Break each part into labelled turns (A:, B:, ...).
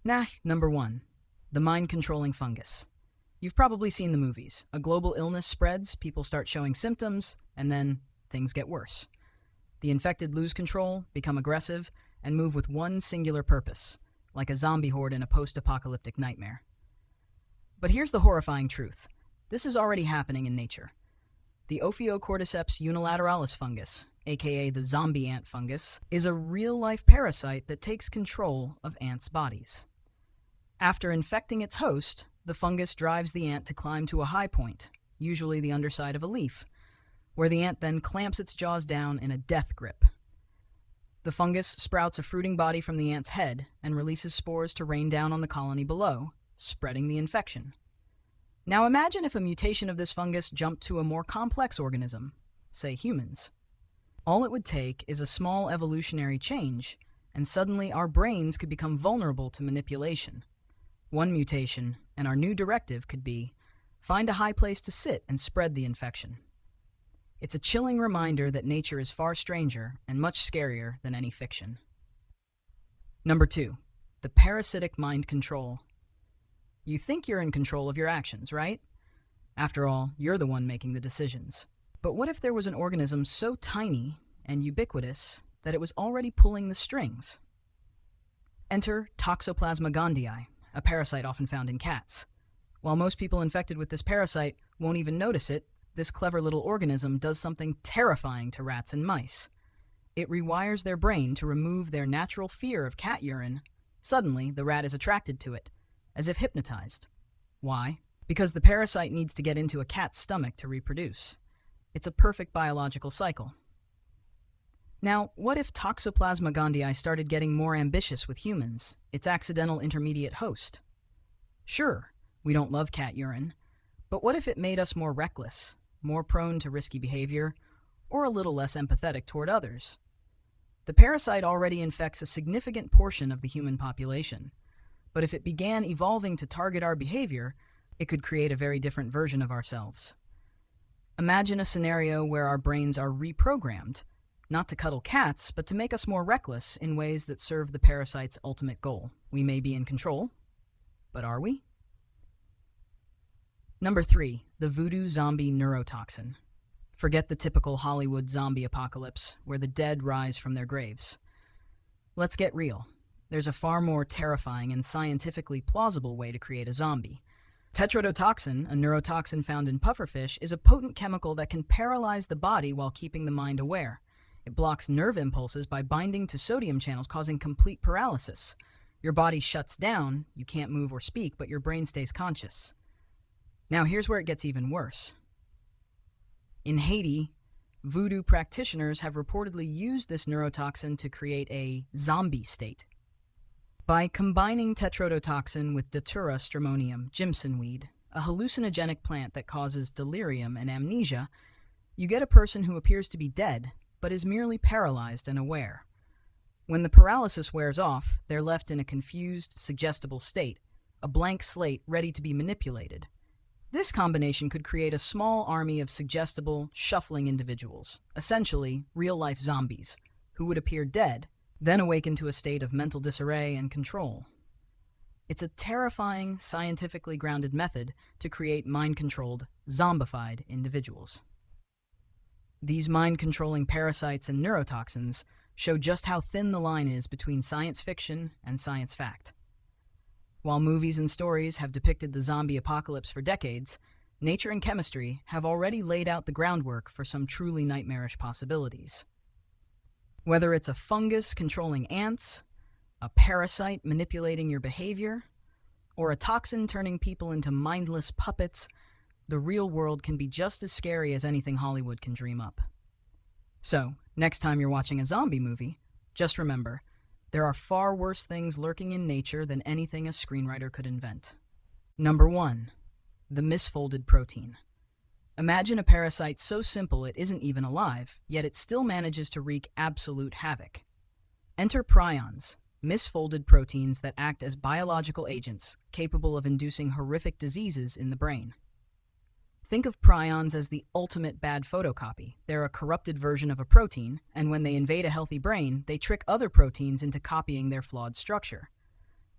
A: Number 1. The mind-controlling fungus. You've probably seen the movies. A global illness spreads, people start showing symptoms, and then things get worse. The infected lose control, become aggressive, and move with one singular purpose, like a zombie horde in a post-apocalyptic nightmare. But here's the horrifying truth. This is already happening in nature. The Ophiocordyceps unilateralis fungus, aka the zombie ant fungus, is a real-life parasite that takes control of ants' bodies. After infecting its host, the fungus drives the ant to climb to a high point, usually the underside of a leaf, where the ant then clamps its jaws down in a death grip. The fungus sprouts a fruiting body from the ant's head and releases spores to rain down on the colony below, spreading the infection. Now imagine if a mutation of this fungus jumped to a more complex organism, say humans. All it would take is a small evolutionary change, and suddenly our brains could become vulnerable to manipulation. One mutation, and our new directive could be, find a high place to sit and spread the infection. It's a chilling reminder that nature is far stranger and much scarier than any fiction. Number 2. The parasitic mind control. You think you're in control of your actions, right? After all, you're the one making the decisions. But what if there was an organism so tiny and ubiquitous that it was already pulling the strings? Enter Toxoplasma gondii, a parasite often found in cats. While most people infected with this parasite won't even notice it, this clever little organism does something terrifying to rats and mice. It rewires their brain to remove their natural fear of cat urine. Suddenly, the rat is attracted to it, as if hypnotized. Why? Because the parasite needs to get into a cat's stomach to reproduce. It's a perfect biological cycle. Now, what if Toxoplasma gondii started getting more ambitious with humans, its accidental intermediate host? Sure, we don't love cat urine, but what if it made us more reckless, more prone to risky behavior, or a little less empathetic toward others? The parasite already infects a significant portion of the human population, but if it began evolving to target our behavior, it could create a very different version of ourselves. Imagine a scenario where our brains are reprogrammed, not to cuddle cats, but to make us more reckless in ways that serve the parasite's ultimate goal. We may be in control, but are we? Number 3, the voodoo zombie neurotoxin. Forget the typical Hollywood zombie apocalypse, where the dead rise from their graves. Let's get real. There's a far more terrifying and scientifically plausible way to create a zombie. Tetrodotoxin, a neurotoxin found in pufferfish, is a potent chemical that can paralyze the body while keeping the mind aware. It blocks nerve impulses by binding to sodium channels, causing complete paralysis. Your body shuts down, you can't move or speak, but your brain stays conscious. Now here's where it gets even worse. In Haiti, voodoo practitioners have reportedly used this neurotoxin to create a zombie state. By combining tetrodotoxin with Datura stramonium, Jimson weed, a hallucinogenic plant that causes delirium and amnesia, you get a person who appears to be dead, but is merely paralyzed and aware. When the paralysis wears off, they're left in a confused, suggestible state, a blank slate ready to be manipulated. This combination could create a small army of suggestible, shuffling individuals, essentially real-life zombies, who would appear dead, then awaken to a state of mental disarray and control. It's a terrifying, scientifically grounded method to create mind-controlled, zombified individuals. These mind-controlling parasites and neurotoxins show just how thin the line is between science fiction and science fact. While movies and stories have depicted the zombie apocalypse for decades, nature and chemistry have already laid out the groundwork for some truly nightmarish possibilities. Whether it's a fungus controlling ants, a parasite manipulating your behavior, or a toxin turning people into mindless puppets, the real world can be just as scary as anything Hollywood can dream up. So, next time you're watching a zombie movie, just remember, there are far worse things lurking in nature than anything a screenwriter could invent. Number 1. The misfolded protein. Imagine a parasite so simple it isn't even alive, yet it still manages to wreak absolute havoc. Enter prions, misfolded proteins that act as biological agents capable of inducing horrific diseases in the brain. Think of prions as the ultimate bad photocopy. They're a corrupted version of a protein, and when they invade a healthy brain, they trick other proteins into copying their flawed structure.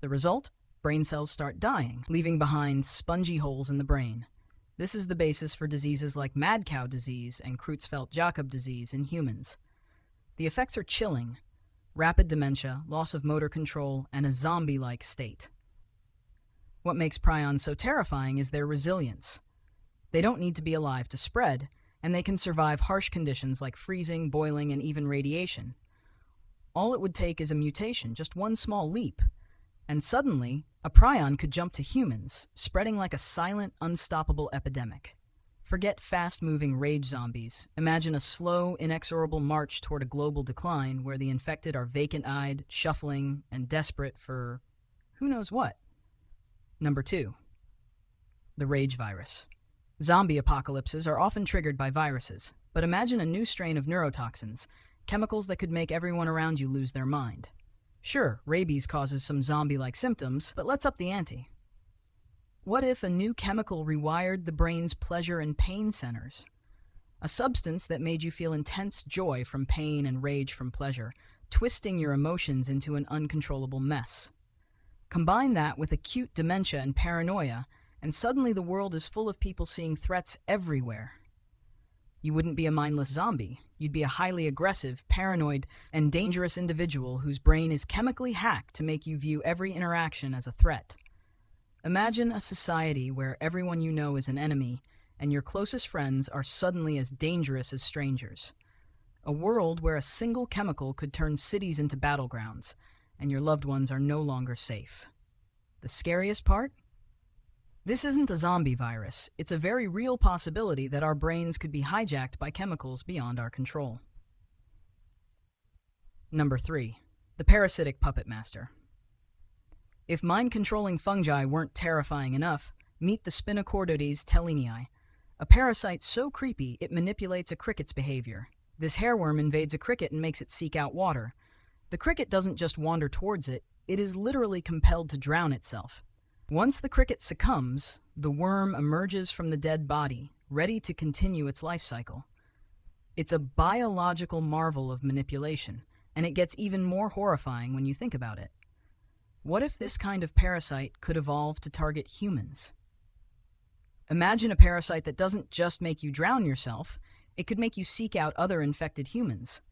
A: The The result? Brain cells start dying, leaving behind spongy holes in the brain. This is the basis for diseases like mad cow disease and Creutzfeldt-Jakob disease in humans. The effects are chilling: rapid dementia, loss of motor control, and a zombie-like state. What makes prions so terrifying is their resilience. They don't need to be alive to spread, and they can survive harsh conditions like freezing, boiling, and even radiation. All it would take is a mutation, just one small leap, and suddenly, a prion could jump to humans, spreading like a silent, unstoppable epidemic. Forget fast-moving rage zombies. Imagine a slow, inexorable march toward a global decline where the infected are vacant-eyed, shuffling, and desperate for who knows what. Number 2. The rage virus. Zombie apocalypses are often triggered by viruses, but imagine a new strain of neurotoxins, chemicals that could make everyone around you lose their mind. Sure, rabies causes some zombie-like symptoms, but let's up the ante. What if a new chemical rewired the brain's pleasure and pain centers? A substance that made you feel intense joy from pain and rage from pleasure, twisting your emotions into an uncontrollable mess. Combine that with acute dementia and paranoia, and suddenly the world is full of people seeing threats everywhere. You wouldn't be a mindless zombie. You'd be a highly aggressive, paranoid, and dangerous individual whose brain is chemically hacked to make you view every interaction as a threat. Imagine a society where everyone you know is an enemy, and your closest friends are suddenly as dangerous as strangers. A world where a single chemical could turn cities into battlegrounds, and your loved ones are no longer safe. The scariest part? This isn't a zombie virus. It's a very real possibility that our brains could be hijacked by chemicals beyond our control. Number 3. The parasitic puppet master. If mind-controlling fungi weren't terrifying enough, meet the Spinochordodes tellini, a parasite so creepy it manipulates a cricket's behavior. This hairworm invades a cricket and makes it seek out water. The cricket doesn't just wander towards it, it is literally compelled to drown itself. Once the cricket succumbs, the worm emerges from the dead body, ready to continue its life cycle. It's a biological marvel of manipulation, and it gets even more horrifying when you think about it. What if this kind of parasite could evolve to target humans? Imagine a parasite that doesn't just make you drown yourself, it could make you seek out other infected humans.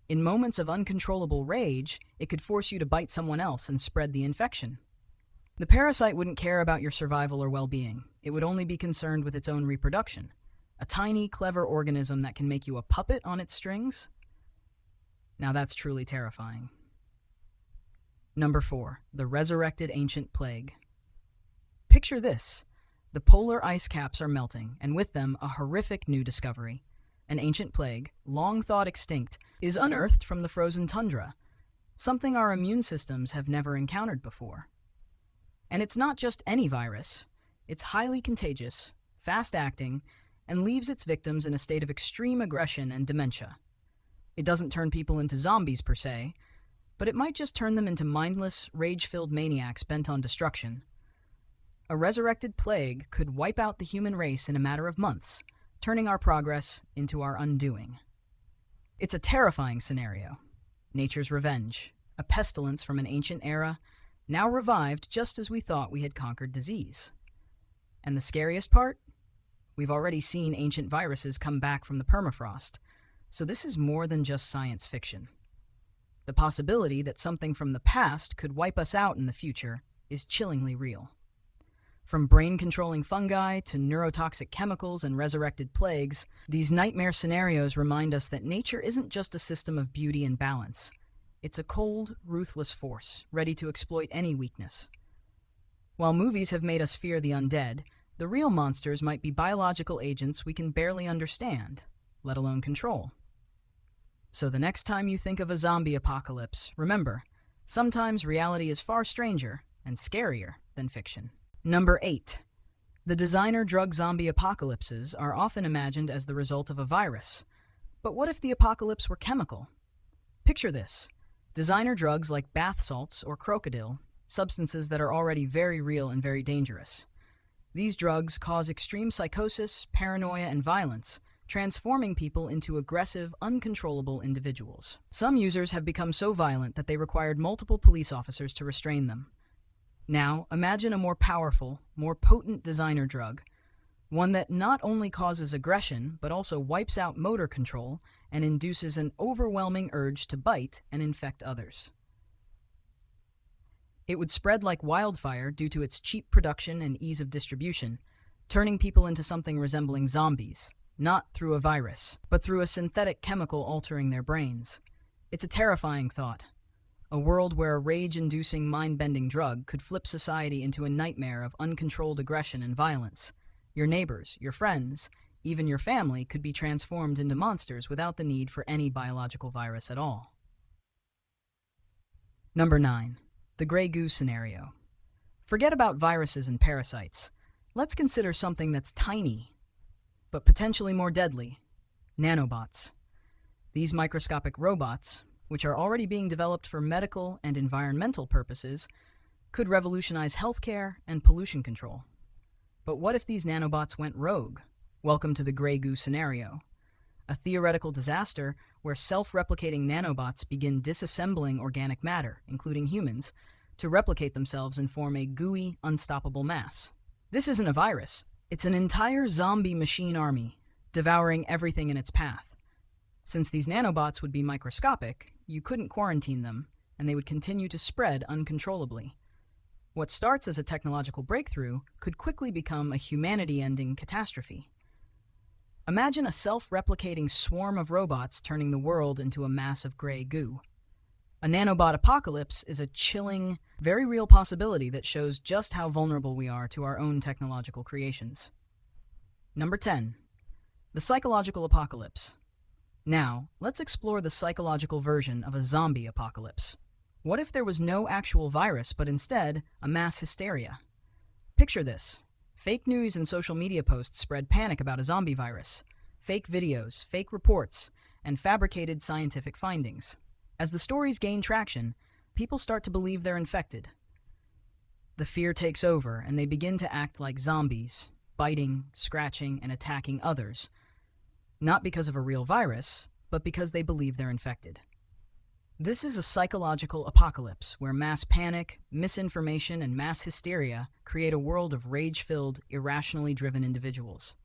A: In moments of uncontrollable rage, it could force you to bite someone else and spread the infection. The parasite wouldn't care about your survival or well-being. It would only be concerned with its own reproduction. A tiny, clever organism that can make you a puppet on its strings? Now that's truly terrifying. Number 4. The resurrected ancient plague. Picture this. The polar ice caps are melting, and with them a horrific new discovery. An ancient plague, long thought extinct, is unearthed from the frozen tundra, something our immune systems have never encountered before. And it's not just any virus. It's highly contagious, fast-acting, and leaves its victims in a state of extreme aggression and dementia. It doesn't turn people into zombies per se, but it might just turn them into mindless, rage-filled maniacs bent on destruction. A resurrected plague could wipe out the human race in a matter of months, turning our progress into our undoing. It's a terrifying scenario. Nature's revenge, a pestilence from an ancient era, now revived just as we thought we had conquered disease. And the scariest part? We've already seen ancient viruses come back from the permafrost, so this is more than just science fiction. The possibility that something from the past could wipe us out in the future is chillingly real. From brain-controlling fungi to neurotoxic chemicals and resurrected plagues, these nightmare scenarios remind us that nature isn't just a system of beauty and balance. It's a cold, ruthless force, ready to exploit any weakness. While movies have made us fear the undead, the real monsters might be biological agents we can barely understand, let alone control. So the next time you think of a zombie apocalypse, remember, sometimes reality is far stranger and scarier than fiction. Number 8. The designer drug zombie apocalypses are often imagined as the result of a virus. But what if the apocalypse were chemical? Picture this. Designer drugs like bath salts or crocodile, substances that are already very real and very dangerous. These drugs cause extreme psychosis, paranoia, and violence, transforming people into aggressive, uncontrollable individuals. Some users have become so violent that they required multiple police officers to restrain them. Now, imagine a more powerful, more potent designer drug, one that not only causes aggression, but also wipes out motor control and induces an overwhelming urge to bite and infect others. It would spread like wildfire due to its cheap production and ease of distribution, turning people into something resembling zombies, not through a virus, but through a synthetic chemical altering their brains. It's a terrifying thought. A world where a rage-inducing, mind-bending drug could flip society into a nightmare of uncontrolled aggression and violence. Your neighbors, your friends, even your family could be transformed into monsters without the need for any biological virus at all. Number 9. The gray goo scenario. Forget about viruses and parasites. Let's consider something that's tiny, but potentially more deadly: nanobots. These microscopic robots, which are already being developed for medical and environmental purposes, could revolutionize healthcare and pollution control. But what if these nanobots went rogue? Welcome to the gray goo scenario. A theoretical disaster where self-replicating nanobots begin disassembling organic matter, including humans, to replicate themselves and form a gooey, unstoppable mass. This isn't a virus. It's an entire zombie machine army, devouring everything in its path. Since these nanobots would be microscopic, you couldn't quarantine them, and they would continue to spread uncontrollably. What starts as a technological breakthrough could quickly become a humanity-ending catastrophe. Imagine a self-replicating swarm of robots turning the world into a mass of gray goo. A nanobot apocalypse is a chilling, very real possibility that shows just how vulnerable we are to our own technological creations. Number 10. The psychological apocalypse. Now, let's explore the psychological version of a zombie apocalypse. What if there was no actual virus, but instead a mass hysteria? Picture this. Fake news and social media posts spread panic about a zombie virus, fake videos, fake reports, and fabricated scientific findings. As the stories gain traction, people start to believe they're infected. The fear takes over, and they begin to act like zombies, biting, scratching, and attacking others, not because of a real virus, but because they believe they're infected. This is a psychological apocalypse where mass panic, misinformation, and mass hysteria create a world of rage-filled, irrationally driven individuals.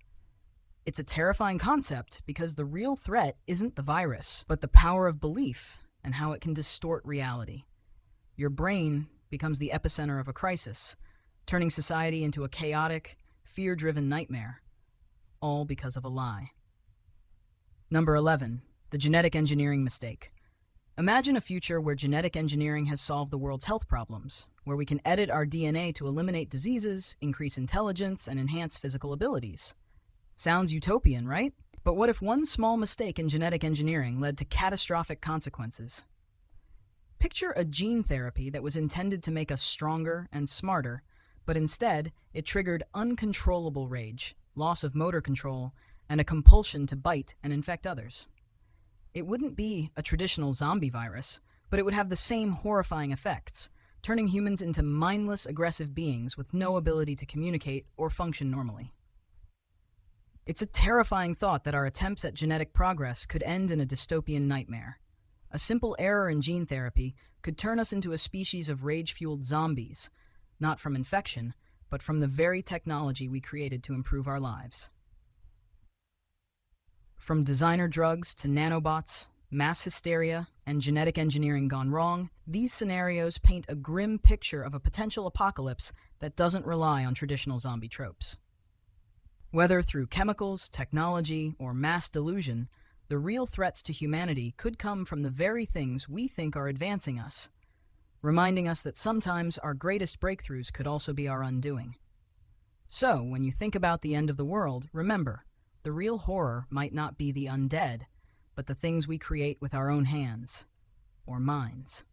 A: It's a terrifying concept because the real threat isn't the virus, but the power of belief and how it can distort reality. Your brain becomes the epicenter of a crisis, turning society into a chaotic, fear-driven nightmare, all because of a lie. Number 11. The genetic engineering mistake. Imagine a future where genetic engineering has solved the world's health problems, where we can edit our DNA to eliminate diseases, increase intelligence, and enhance physical abilities. Sounds utopian, right? But what if one small mistake in genetic engineering led to catastrophic consequences? Picture a gene therapy that was intended to make us stronger and smarter, but instead it triggered uncontrollable rage, loss of motor control, and a compulsion to bite and infect others. It wouldn't be a traditional zombie virus, but it would have the same horrifying effects, turning humans into mindless, aggressive beings with no ability to communicate or function normally. It's a terrifying thought that our attempts at genetic progress could end in a dystopian nightmare. A simple error in gene therapy could turn us into a species of rage-fueled zombies, not from infection, but from the very technology we created to improve our lives. From designer drugs to nanobots, mass hysteria, and genetic engineering gone wrong, these scenarios paint a grim picture of a potential apocalypse that doesn't rely on traditional zombie tropes. Whether through chemicals, technology, or mass delusion, the real threats to humanity could come from the very things we think are advancing us, reminding us that sometimes our greatest breakthroughs could also be our undoing. So, when you think about the end of the world, remember, the real horror might not be the undead, but the things we create with our own hands or minds.